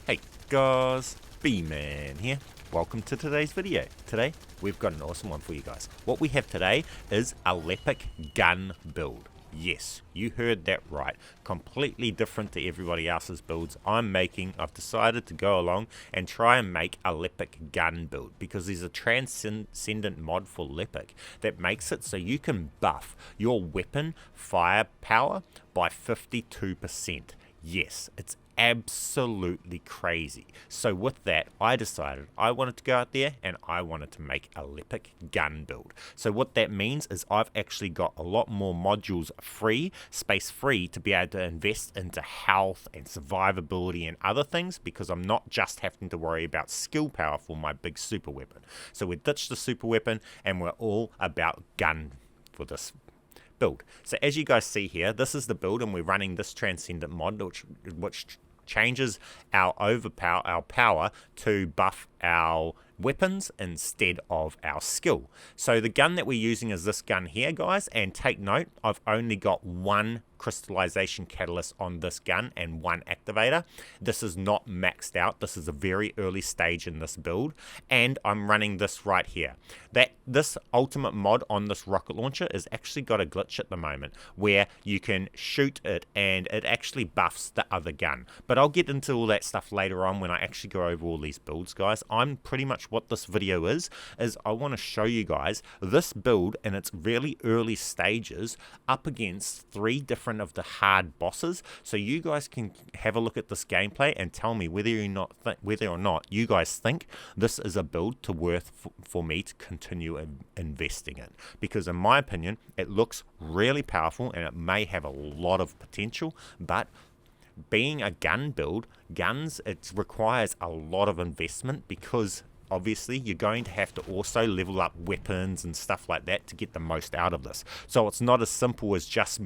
Hey guys, bman here. Welcome to today's video. Today we've got an awesome one for you guys. What we have today is a LEPIC gun build. Yes, you heard that right. Completely different to everybody else's builds I'm making. I've decided to go along and try and make a LEPIC gun build because there's a transcendent mod for LEPIC that makes it so you can buff your weapon firepower by 52%. Yes, it's absolutely crazy. So with that, I decided I wanted to go out there and I wanted to make a LEPIC gun build. So what that means is I've actually got a lot more modules free, space free, to be able to invest into health and survivability and other things, because I'm not just having to worry about skill power for my big super weapon. So we ditched the super weapon and we're all about gun for this build. So as you guys see here, this is the build, and we're running this transcendent mod, which changes our power to buff our weapons instead of our skill. So the gun that we're using is this gun here, guys, and take note, I've only got one crystallization catalyst on this gun and one activator. This is not maxed out. This is a very early stage in this build, and I'm running this right here. This ultimate mod on this rocket launcher is actually got a glitch at the moment where you can shoot it and it actually buffs the other gun, but I'll get into all that stuff later on when I actually go over all these builds, guys. I'm pretty much what this video is I want to show you guys this build in its really early stages up against 3 different of the hard bosses, so you guys can have a look at this gameplay and tell me whether or not you guys think this is a build worth for me to continue investing in, because in my opinion it looks really powerful and it may have a lot of potential. But being a gun build, it requires a lot of investment, because obviously you're going to have to also level up weapons and stuff like that to get the most out of this. So it's not as simple as just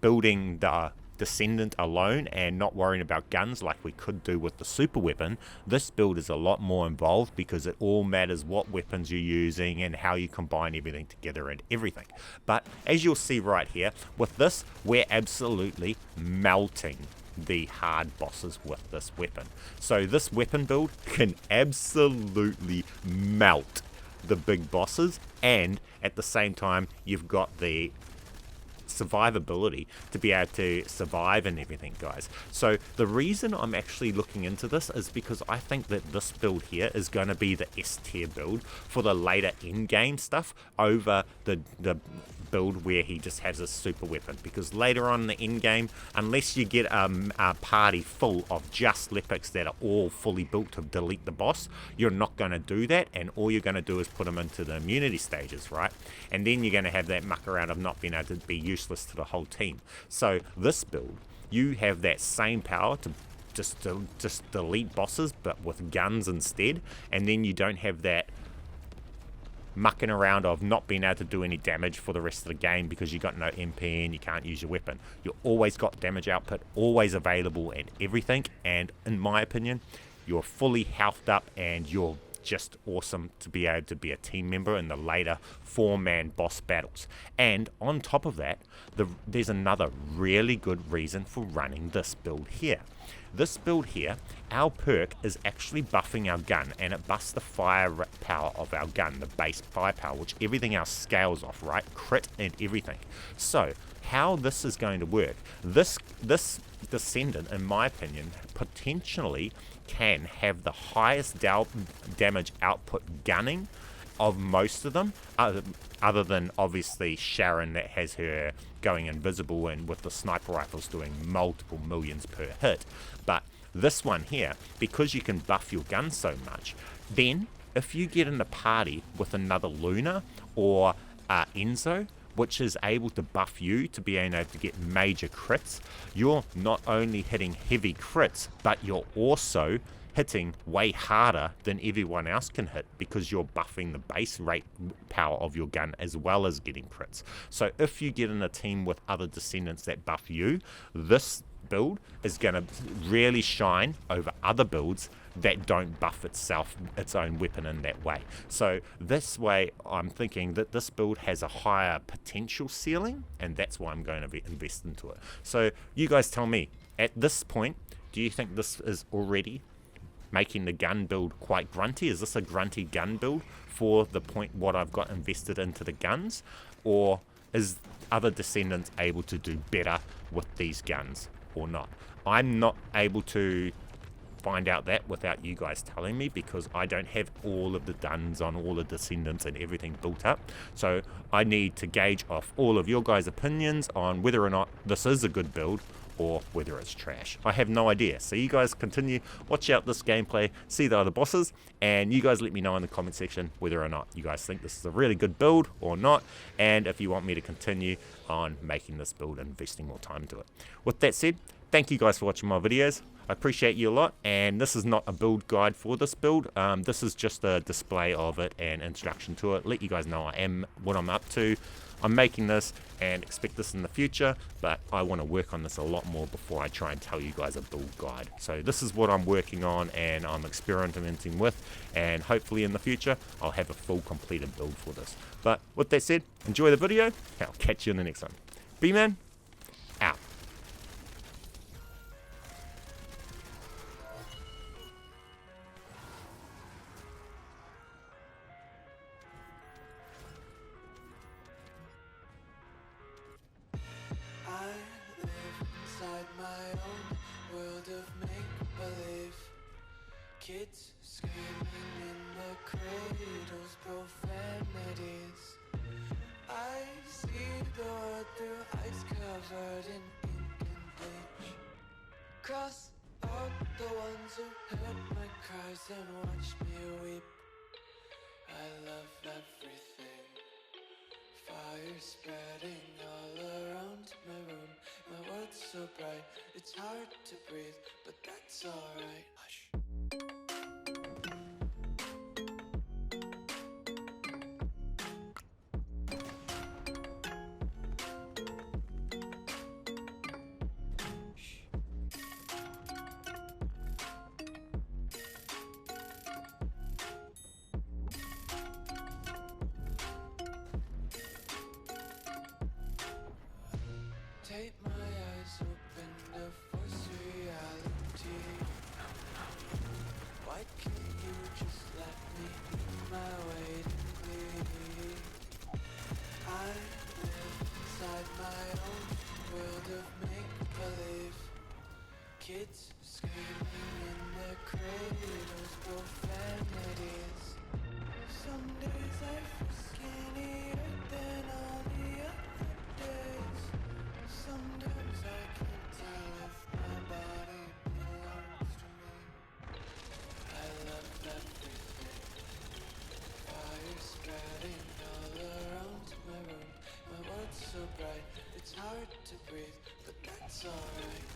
building the Descendant alone and not worrying about guns like we could do with the super weapon. This build is a lot more involved because it all matters what weapons you're using and how you combine everything together and everything. But as you'll see right here, with this, we're absolutely melting the hard bosses with this weapon. So this weapon build can absolutely melt the big bosses, and at the same time you've got the survivability to be able to survive and everything, guys. So the reason I'm actually looking into this is because I think that this build here is going to be the S tier build for the later in-game stuff over the build where he just has a super weapon, because later on in the end game, unless you get a party full of just Lepics that are all fully built to delete the boss, you're not going to do that, and all you're going to do is put them into the immunity stages, right? And then you're going to have that muck around of not being able to be useless to the whole team. So this build, you have that same power to just delete bosses, but with guns instead, and then you don't have that mucking around of not being able to do any damage for the rest of the game because you got no MP and you can't use your weapon. You always got damage output, always available and everything, and in my opinion, you're fully healthed up and you're just awesome to be able to be a team member in the later 4-man boss battles. And on top of that, there's another really good reason for running this build here. This build here, our perk is actually buffing our gun, and it buffs the firepower of our gun, the base firepower, which everything else scales off, right? Crit and everything. So how this is going to work, this Descendant, in my opinion, potentially can have the highest damage output gunning of most of them, other than obviously Sharon, that has her going invisible and with the sniper rifles doing multiple millions per hit. But this one here, because you can buff your gun so much, then if you get in a party with another Luna or Enzo, which is able to buff you to be able to get major crits, you're not only hitting heavy crits, but you're also hitting way harder than everyone else can hit, because you're buffing the base rate power of your gun as well as getting crits. So if you get in a team with other Descendants that buff you, this build is going to really shine over other builds that don't buff its own weapon in that way. So this way, I'm thinking that this build has a higher potential ceiling, and that's why I'm going to invest into it. So you guys tell me, at this point, do Do you think this is already making the gun build quite grunty? Is this a grunty gun build for the point what I've got invested into the guns? Or is other Descendants able to do better with these guns or not? I'm not able to find out that without you guys telling me, because I don't have all of the guns on all the Descendants and everything built up. So I need to gauge off all of your guys' opinions on whether or not this is a good build or whether it's trash. I have no idea. So you guys continue, watch out this gameplay, see the other bosses, and you guys let me know in the comment section whether or not you guys think this is a really good build or not, and if you want me to continue on making this build and investing more time into it. With that said, thank you guys for watching my videos. I appreciate you a lot, and this is not a build guide for this build. This is just a display of it and introduction to it. Let you guys know what I'm up to. I'm making this and expect this in the future, but I want to work on this a lot more before I try and tell you guys a build guide. So this is what I'm working on and I'm experimenting with, and hopefully in the future I'll have a full completed build for this. But with that said, enjoy the video, and I'll catch you in the next one. bman, out. My own world of make-believe. Kids screaming in the cradles, profanities. I see the world through ice covered in ink and bleach. Cross out the ones who heard my cries and watched me weep. I love everything. Fire spreading all around my room. My world's so bright, it's hard to breathe, but that's alright. Hush. Take my eyes open to force reality. Why can't you just let me eat my weight in glee? I live inside my own world of make-believe. Kids screaming in their cradles, profanities. Some days I feel skinnier than all the other days. Sometimes I can't tell if my body belongs to me. I love everything. Fire spreading all around my room. My world's so bright, it's hard to breathe, but that's alright.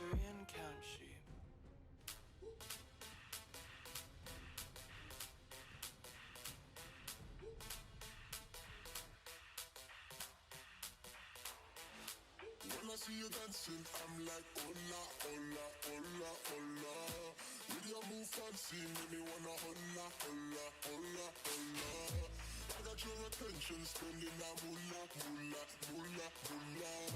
And count sheep. When I see you dancing, I'm like, hola, hola, hola, hola. With your move fancy, make me wanna holla, holla, holla, holla. I got your attention, spending that moolah, moolah, moolah, moolah.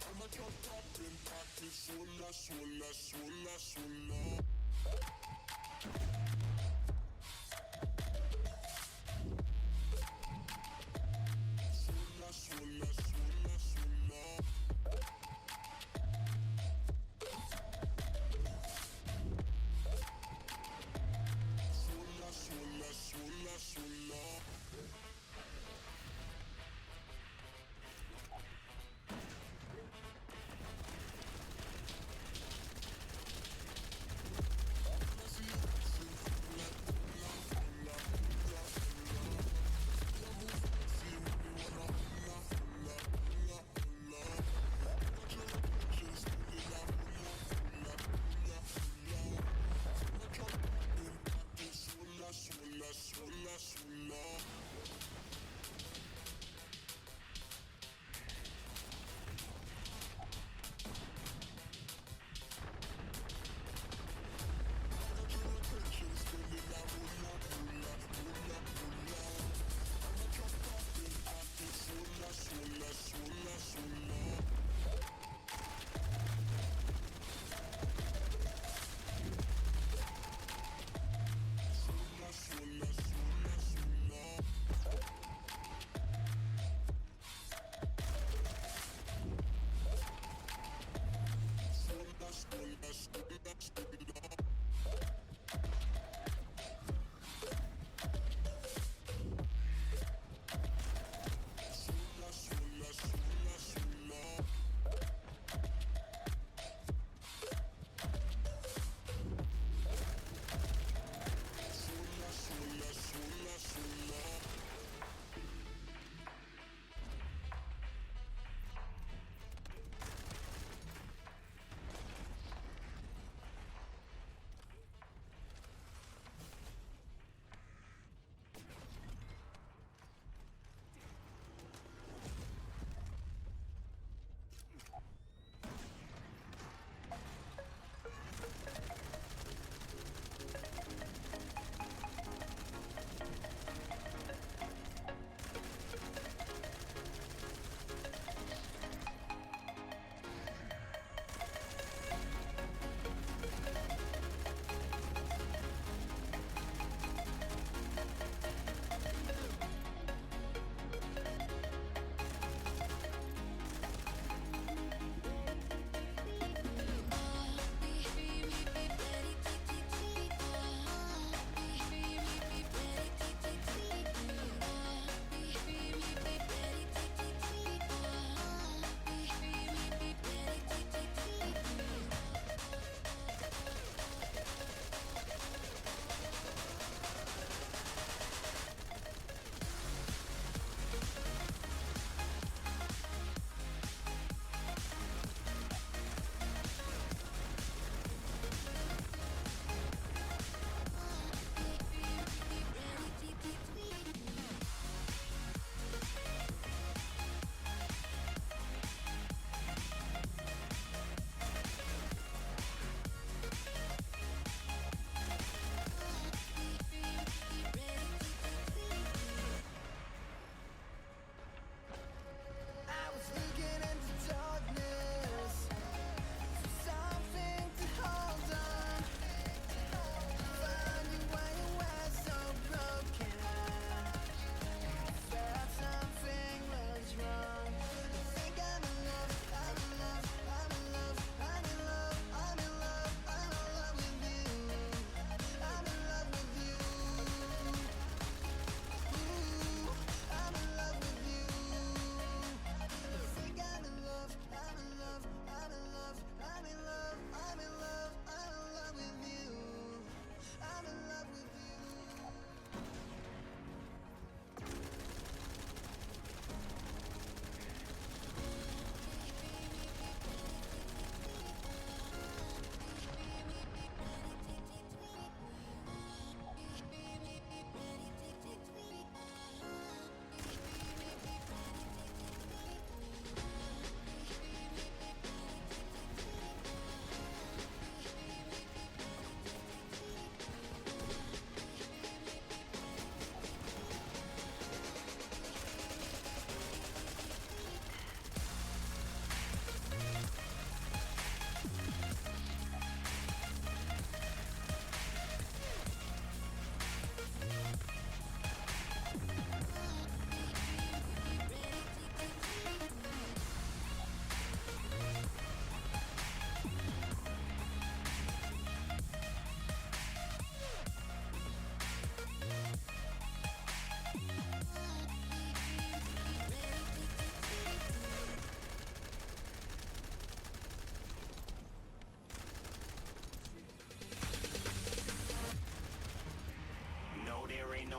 I'm a top poppin', pocket swolla, swolla, swolla, swolla. Swolla, swolla, swolla, swolla. Swolla, swolla, swolla.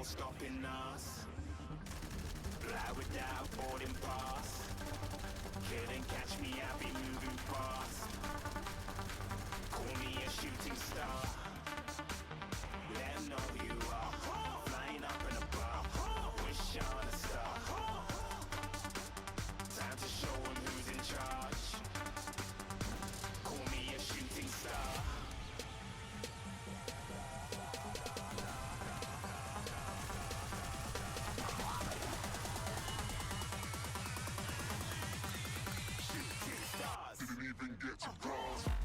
no stopping us. Fly without boarding pass. Couldn't catch me, I'll be moving fast. Call me a shooting star. Let 'em know who you are. Flying up in a bar. Wish on a star. Time to show 'em who's in charge. Call me a shooting star. Shooting stars. Didn't even get to cross.